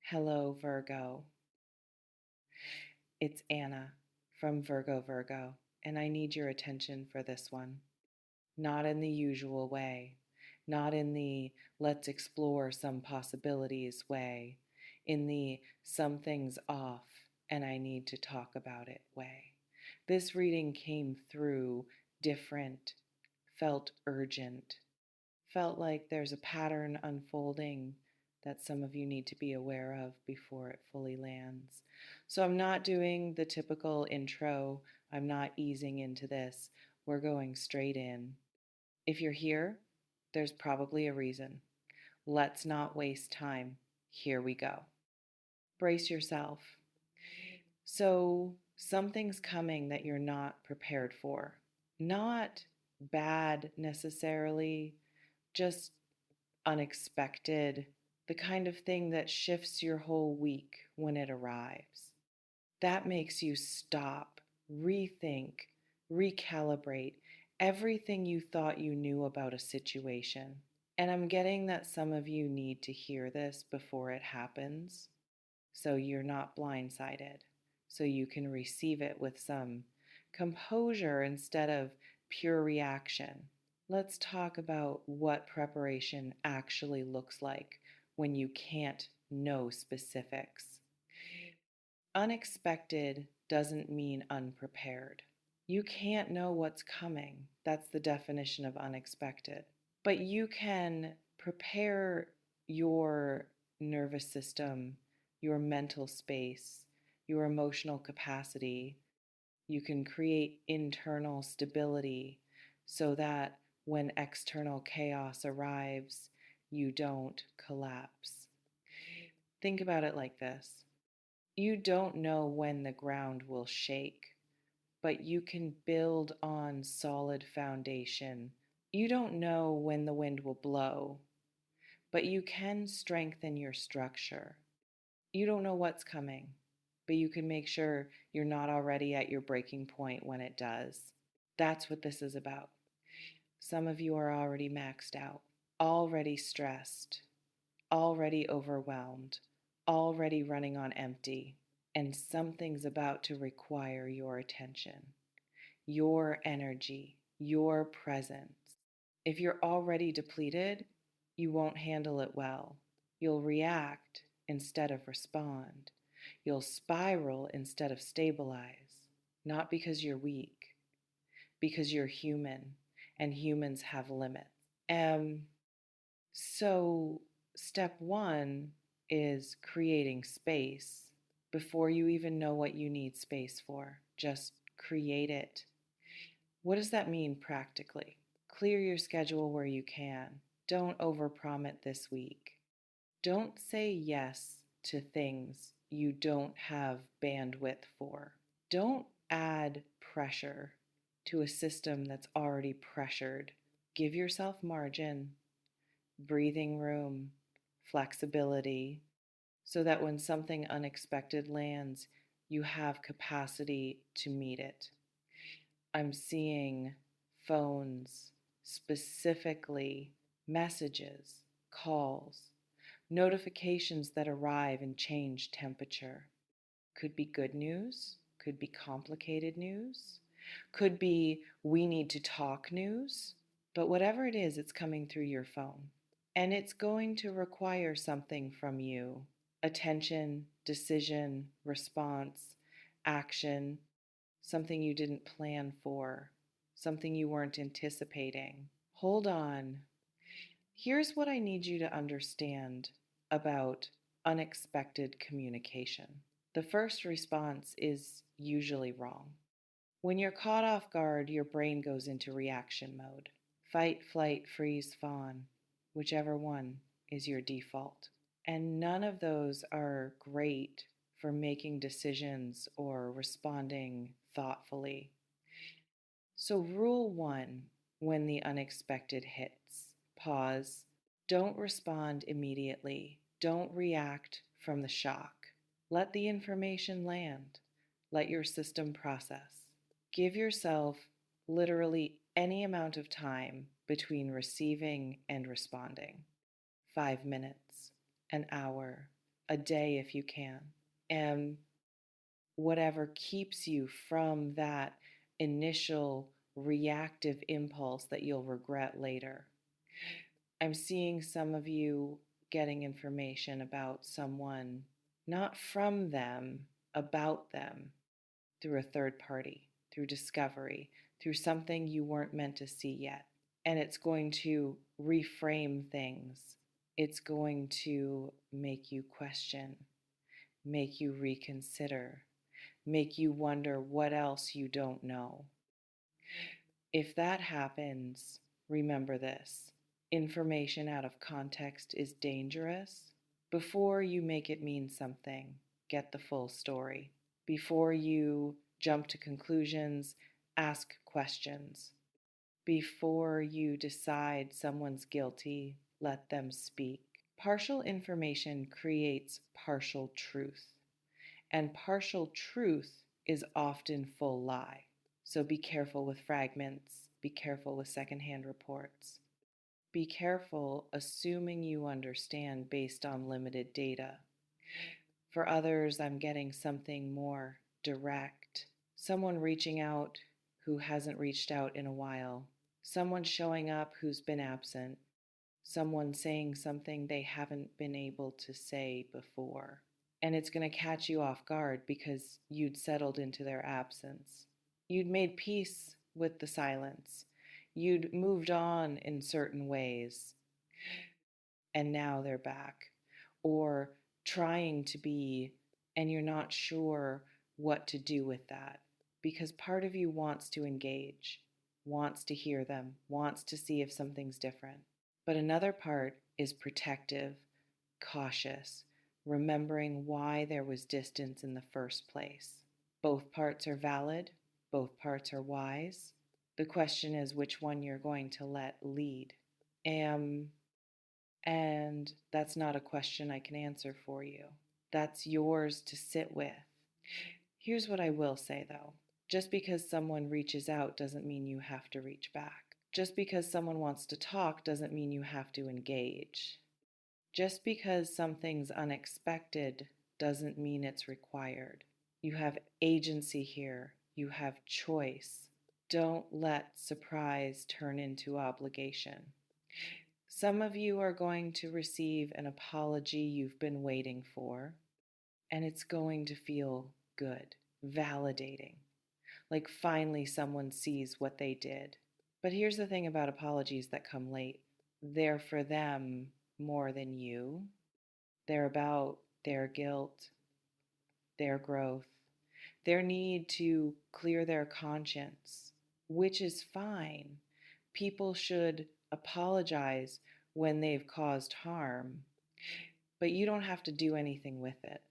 Hello, Virgo. It's Anna from Virgo, and I need your attention for this one. Not in the usual way, not in the let's explore some possibilities way, in the something's off and I need to talk about it way. This reading came through different, felt urgent, felt like there's a pattern unfolding that some of you need to be aware of before it fully lands. So I'm not doing the typical intro, I'm not easing into this. We're going straight in. If you're here, there's probably a reason. Let's not waste time. Here we go. Brace yourself. So, something's coming that you're not prepared for. Not bad necessarily, just unexpected, the kind of thing that shifts your whole week when it arrives. That makes you stop, rethink, recalibrate everything you thought you knew about a situation. And I'm getting that some of you need to hear this before it happens so you're not blindsided, so you can receive it with some composure instead of pure reaction. Let's talk about what preparation actually looks like when you can't know specifics. Unexpected doesn't mean unprepared. You can't know what's coming. That's the definition of unexpected. But you can prepare your nervous system, your mental space, your emotional capacity. You can create internal stability so that when external chaos arrives, you don't collapse. Think about it like this. You don't know when the ground will shake, but you can build on solid foundation. You don't know when the wind will blow, but you can strengthen your structure. You don't know what's coming, but you can make sure you're not already at your breaking point when it does. That's what this is about. Some of you are already maxed out, already stressed, already overwhelmed, already running on empty, and something's about to require your attention, your energy, your presence. If you're already depleted, you won't handle it well. You'll react instead of respond. You'll spiral instead of stabilize. Not because you're weak, because you're human, and humans have limits. So, step one is creating space before you even know what you need space for. Just create it. What does that mean practically? Clear your schedule where you can. Don't overpromise this week. Don't say yes to things you don't have bandwidth for. Don't add pressure to a system that's already pressured. Give yourself margin, breathing room, flexibility, so that when something unexpected lands, you have capacity to meet it. I'm seeing phones, specifically messages, calls, notifications that arrive and change temperature. Could be good news, could be complicated news, could be we need to talk news, but whatever it is, it's coming through your phone. And it's going to require something from you: attention, decision, response, action, something you didn't plan for, something you weren't anticipating. Hold on. Here's what I need you to understand about unexpected communication. The first response is usually wrong. When you're caught off guard, your brain goes into reaction mode. Fight, flight, freeze, fawn, whichever one is your default. And none of those are great for making decisions or responding thoughtfully. So, rule one: when the unexpected hits, pause. Don't respond immediately. Don't react from the shock. Let the information land. Let your system process. Give yourself literally any amount of time between receiving and responding. 5 minutes, an hour, a day if you can. And whatever keeps you from that initial reactive impulse that you'll regret later. I'm seeing some of you getting information about someone, not from them, about them, through a third party, through discovery, through something you weren't meant to see yet. And it's going to reframe things. It's going to make you question, make you reconsider, make you wonder what else you don't know. If that happens, remember this: information out of context is dangerous. Before you make it mean something, get the full story. Before you jump to conclusions, ask questions. Before you decide someone's guilty, let them speak. Partial information creates partial truth, and partial truth is often full lie. So be careful with fragments, be careful with secondhand reports. Be careful assuming you understand based on limited data. For others, I'm getting something more direct. Someone reaching out who hasn't reached out in a while. Someone showing up who's been absent. Someone saying something they haven't been able to say before. And it's going to catch you off guard because you'd settled into their absence. You'd made peace with the silence. You'd moved on in certain ways. And now they're back. Or trying to be, and you're not sure what to do with that. Because part of you wants to engage, wants to hear them, wants to see if something's different. But another part is protective, cautious, remembering why there was distance in the first place. Both parts are valid, both parts are wise. The question is which one you're going to let lead. And that's not a question I can answer for you. That's yours to sit with. Here's what I will say though. Just because someone reaches out doesn't mean you have to reach back. Just because someone wants to talk doesn't mean you have to engage. Just because something's unexpected doesn't mean it's required. You have agency here. You have choice. Don't let surprise turn into obligation. Some of you are going to receive an apology you've been waiting for, and it's going to feel good, validating, like finally someone sees what they did. But here's the thing about apologies that come late: they're for them more than you. They're about their guilt, their growth, their need to clear their conscience, which is fine. People should apologize when they've caused harm, but you don't have to do anything with it.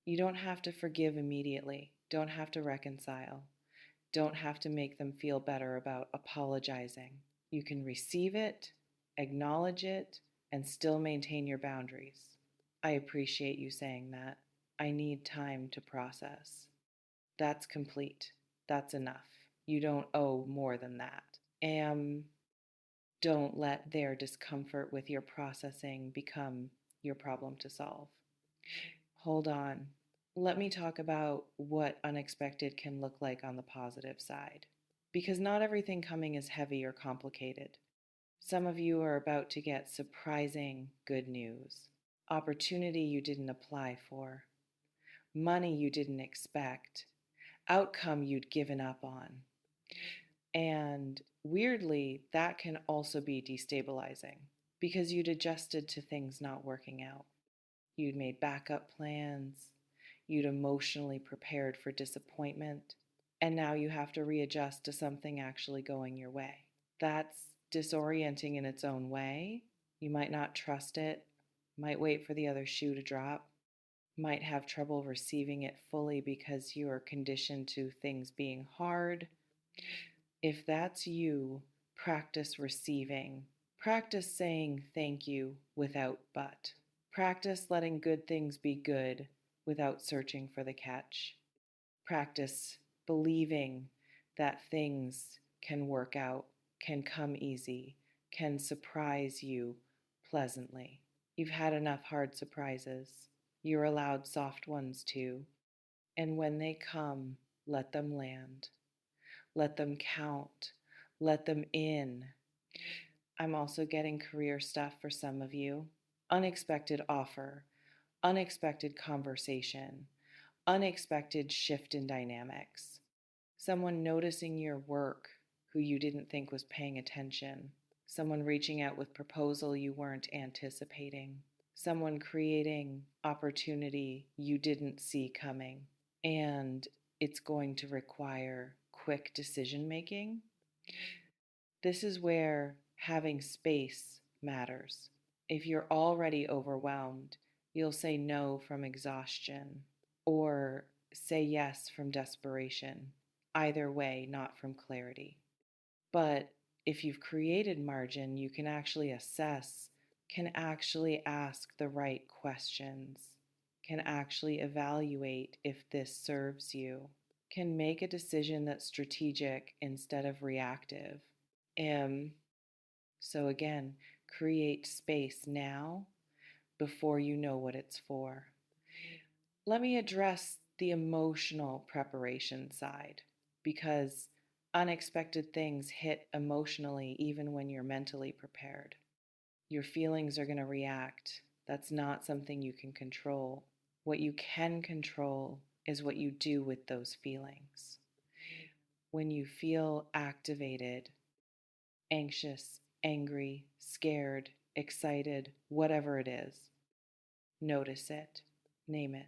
You don't have to forgive immediately, don't have to reconcile, don't have to make them feel better about apologizing. You can receive it, acknowledge it, and still maintain your boundaries. I appreciate you saying that. I need time to process. That's complete. That's enough. You don't owe more than that. And don't let their discomfort with your processing become your problem to solve. Hold on. Let me talk about what unexpected can look like on the positive side. Because not everything coming is heavy or complicated. Some of you are about to get surprising good news. Opportunity you didn't apply for. Money you didn't expect. Outcome you'd given up on. And weirdly, that can also be destabilizing because you'd adjusted to things not working out. You'd made backup plans. You'd emotionally prepared for disappointment. And now you have to readjust to something actually going your way. That's disorienting in its own way. You might not trust it, might wait for the other shoe to drop, might have trouble receiving it fully because you are conditioned to things being hard. If that's you, practice receiving. Practice saying thank you without but. Practice letting good things be good without searching for the catch. Practice believing that things can work out, can come easy, can surprise you pleasantly. You've had enough hard surprises. You're allowed soft ones too. And when they come, let them land. Let them count. Let them in. I'm also getting career stuff for some of you. Unexpected offer, unexpected conversation, unexpected shift in dynamics. Someone noticing your work who you didn't think was paying attention. Someone reaching out with proposal you weren't anticipating. Someone creating opportunity you didn't see coming. And it's going to require quick decision making. This is where having space matters. If you're already overwhelmed, you'll say no from exhaustion or say yes from desperation. Either way, not from clarity. But if you've created margin, you can actually assess, can actually ask the right questions, can actually evaluate if this serves you, can make a decision that's strategic instead of reactive. So again, create space now before you know what it's for. Let me address the emotional preparation side because unexpected things hit emotionally even when you're mentally prepared. Your feelings are going to react. That's not something you can control. What you can control is what you do with those feelings. When you feel activated, anxious, angry, scared, excited, whatever it is, notice it, name it.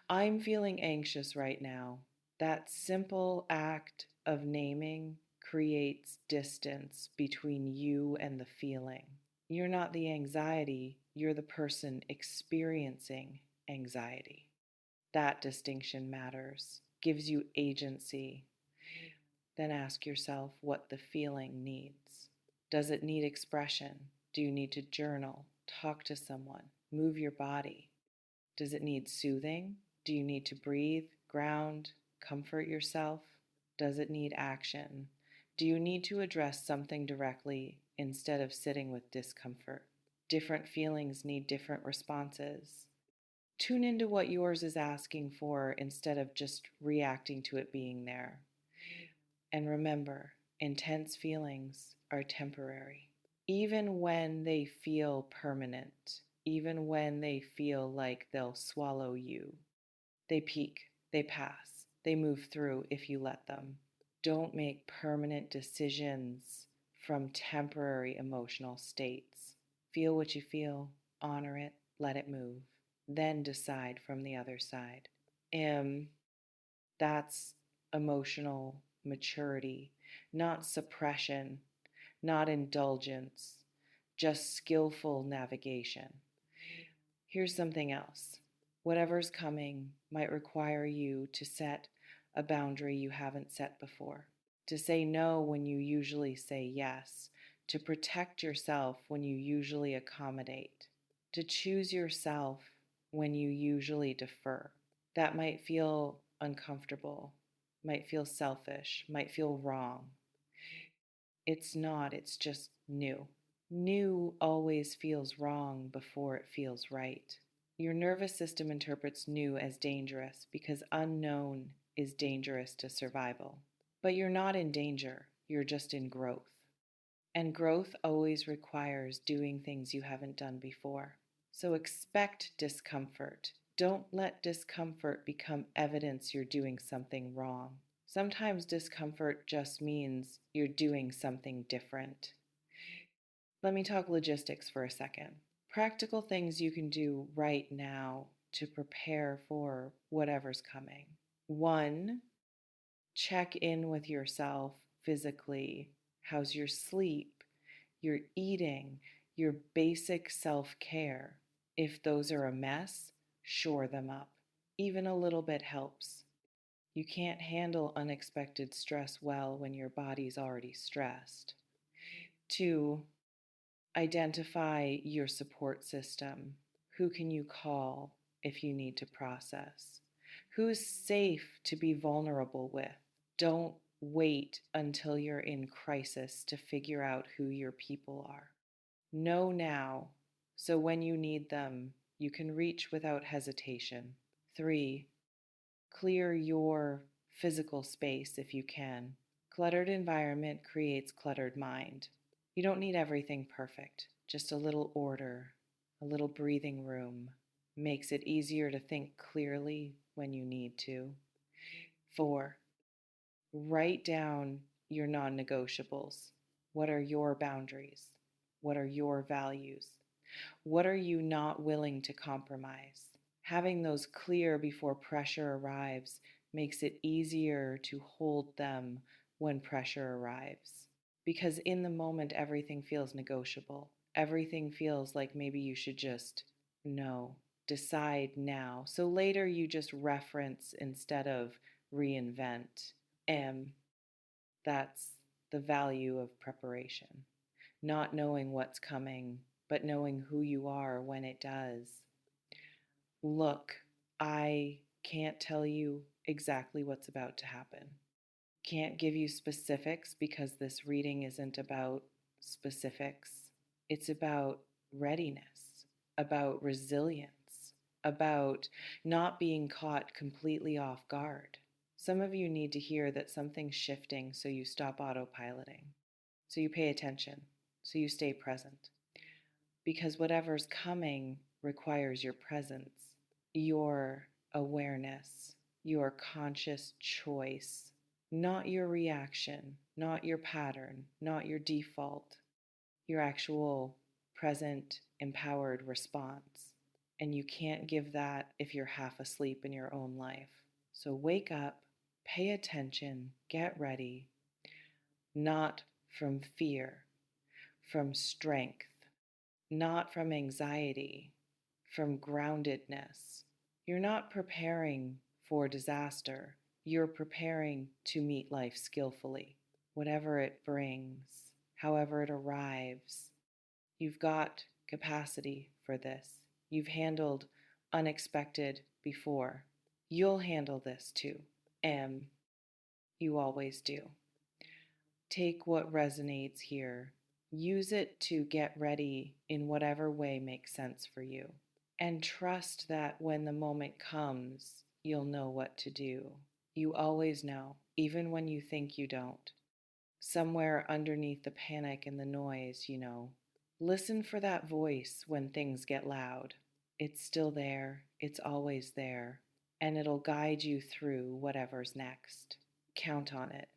I'm feeling anxious right now. That simple act of naming creates distance between you and the feeling. You're not the anxiety, you're the person experiencing anxiety. That distinction matters, gives you agency. Then ask yourself what the feeling needs. Does it need expression? Do you need to journal, talk to someone, move your body? Does it need soothing? Do you need to breathe, ground, comfort yourself? Does it need action? Do you need to address something directly instead of sitting with discomfort? Different feelings need different responses. Tune into what yours is asking for instead of just reacting to it being there. And remember, intense feelings are temporary. Even when they feel permanent, even when they feel like they'll swallow you, they peak, they pass, they move through if you let them. Don't make permanent decisions from temporary emotional states. Feel what you feel, honor it, let it move, then decide from the other side. That's emotional maturity, not suppression, not indulgence, just skillful navigation. Here's something else. Whatever's coming might require you to set a boundary you haven't set before, to say no when you usually say yes, to protect yourself when you usually accommodate, to choose yourself when you usually defer. That might feel uncomfortable, might feel selfish, might feel wrong. It's not, it's just new. New always feels wrong before it feels right. Your nervous system interprets new as dangerous because unknown is dangerous to survival. But you're not in danger, you're just in growth. And growth always requires doing things you haven't done before. So expect discomfort. Don't let discomfort become evidence you're doing something wrong. Sometimes discomfort just means you're doing something different. Let me talk logistics for a second. Practical things you can do right now to prepare for whatever's coming. 1, check in with yourself physically. How's your sleep, your eating, your basic self-care? If those are a mess, shore them up. Even a little bit helps. You can't handle unexpected stress well when your body's already stressed. 2, identify your support system. Who can you call if you need to process? Who's safe to be vulnerable with? Don't wait until you're in crisis to figure out who your people are. Know now, so when you need them, You can reach without hesitation. 3, clear your physical space if you can. Cluttered environment creates cluttered mind. You don't need everything perfect, just a little order, a little breathing room makes it easier to think clearly when you need to. 4, write down your non negotiables. What are your boundaries? What are your values? What are you not willing to compromise? Having those clear before pressure arrives makes it easier to hold them when pressure arrives. Because in the moment, everything feels negotiable. Everything feels like maybe you should just know, decide now. So later you just reference instead of reinvent. That's the value of preparation. Not knowing what's coming, but knowing who you are when it does. Look, I can't tell you exactly what's about to happen. Can't give you specifics because this reading isn't about specifics. It's about readiness, about resilience, about not being caught completely off guard. Some of you need to hear that something's shifting so you stop autopiloting, so you pay attention, so you stay present. Because whatever's coming requires your presence, your awareness, your conscious choice, not your reaction, not your pattern, not your default, your actual present, empowered response. And you can't give that if you're half asleep in your own life. So wake up, pay attention, get ready, not from fear, from strength, not from anxiety, from groundedness. You're not preparing for disaster. You're preparing to meet life skillfully, whatever it brings, however it arrives. You've got capacity for this. You've handled unexpected before. You'll handle this too. You always do. Take what resonates here. Use it to get ready in whatever way makes sense for you. And trust that when the moment comes, you'll know what to do. You always know, even when you think you don't. Somewhere underneath the panic and the noise, listen for that voice when things get loud. It's still there, it's always there, and it'll guide you through whatever's next. Count on it.